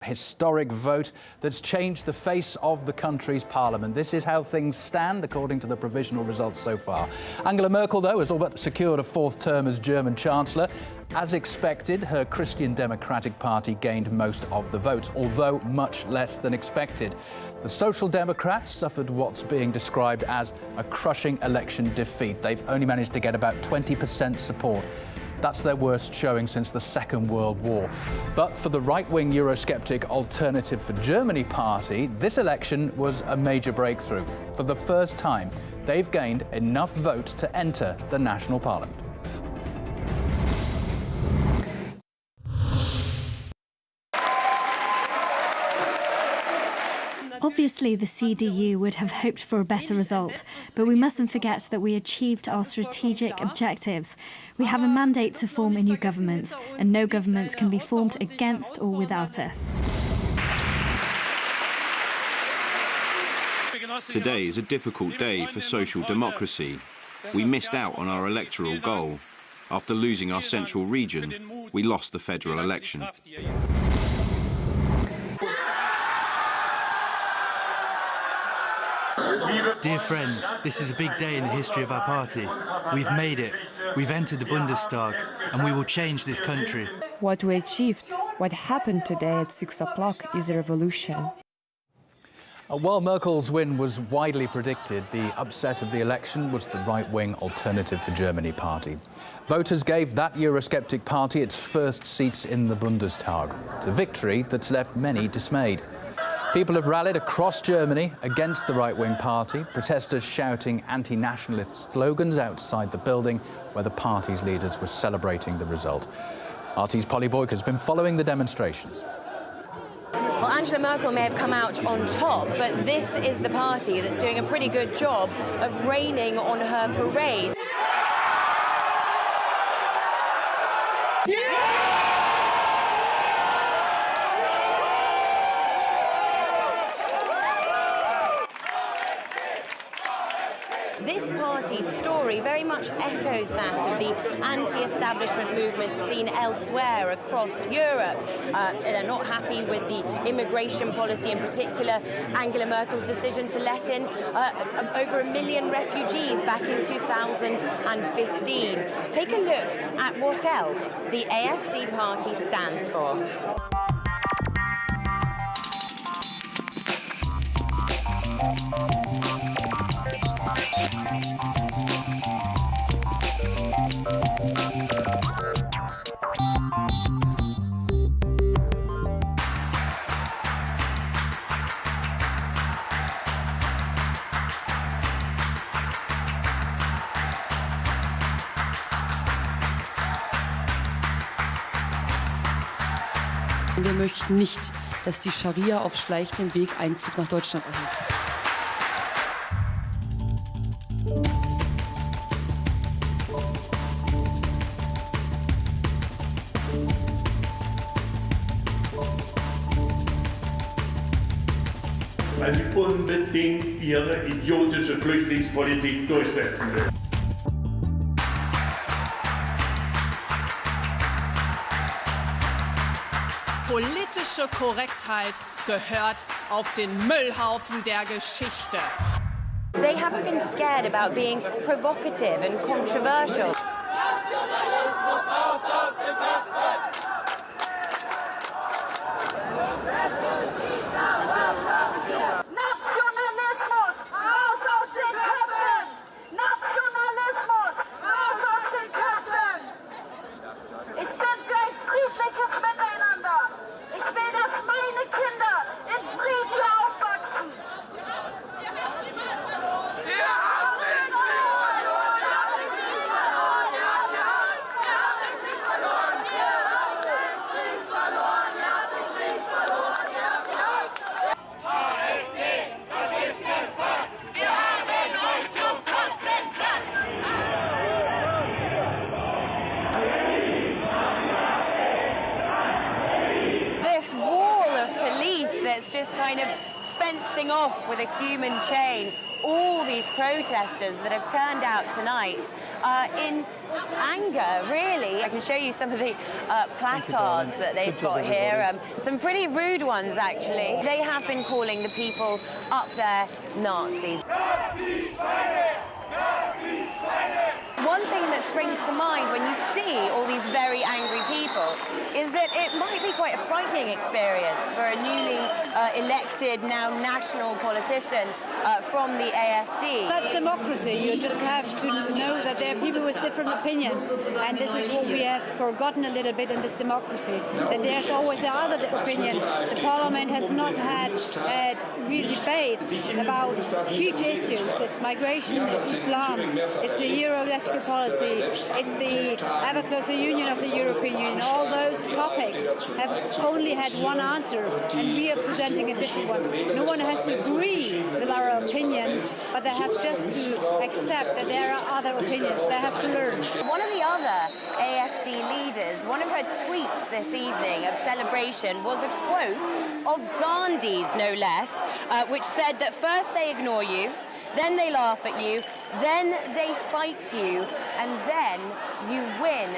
Historic vote that's changed the face of the country's parliament. This is how things stand according to the provisional results so far. Angela Merkel, though, has all but secured a fourth term as German Chancellor. As expected, her Christian Democratic Party gained most of the votes, although much less than expected. The Social Democrats suffered what's being described as a crushing election defeat. They've only managed to get about 20% support. That's their worst showing since the Second World War. But for the right-wing Eurosceptic Alternative for Germany party, this election was a major breakthrough. For the first time, they've gained enough votes to enter the national parliament. Obviously, the CDU would have hoped for a better result, but we mustn't forget that we achieved our strategic objectives. We have a mandate to form a new government, and no government can be formed against or without us. Today is a difficult day for social democracy. We missed out on our electoral goal. After losing our central region, we lost the federal election. Dear friends, this is a big day in the history of our party. We've made it. We've entered the Bundestag, and we will change this country. What we achieved, what happened today at 6 o'clock, is a revolution. While Merkel's win was widely predicted, the upset of the election was the right-wing Alternative for Germany party. Voters gave that Eurosceptic party its first seats in the Bundestag. It's a victory that's left many dismayed. People have rallied across Germany against the right-wing party, protesters shouting anti-nationalist slogans outside the building where the party's leaders were celebrating the result. RT's Polly Boyk has been following the demonstrations. Well, Angela Merkel may have come out on top, but this is the party that's doing a pretty good job of raining on her parade. This party's story very much echoes that of the anti-establishment movement seen elsewhere across Europe. They're not happy with the immigration policy, in particular Angela Merkel's decision to let in over 1 million refugees back in 2015. Take a look at what else the AfD party stands for. Wir möchten nicht, dass die Scharia auf schleichendem Weg Einzug nach Deutschland erhält. Weil sie unbedingt ihre idiotische Flüchtlingspolitik durchsetzen will. Politische Korrektheit gehört auf den Müllhaufen der Geschichte. They haven't been scared about being provocative and controversial. Nationalismus raus aus den Köpfen! Nationalismus raus aus den Köpfen! Nationalismus raus aus den Köpfen! Ich bin für ein friedliches Miteinander. Ich will, dass meine Kinder in Frieden aufwachsen. That's just kind of fencing off with a human chain all these protesters that have turned out tonight in anger, really. I can show you some of the placards that they've got here. Some pretty rude ones, actually. They have been calling the people up there Nazis. One thing that springs to mind when you see all these very angry people is that it might be quite a frightening experience for a newly elected, now national politician from the AfD. That's democracy. You just have to know that there are people with different opinions, and this is what we have forgotten a little bit in this democracy, that there's always another opinion. The parliament has not had real debates about huge issues. It's migration, it's Islam, it's the Euro-rescue policy, it's the ever closer union of the European Union. All those topics have only had one answer, and we are presenting a different one. No one has to agree with our opinion, but they have just to accept that there are other opinions. They have to learn. One of the other AfD leaders, one of her tweets this evening of celebration was a quote of Gandhi's, no less, which said that first they ignore you, then they laugh at you, then they fight you, and then you win.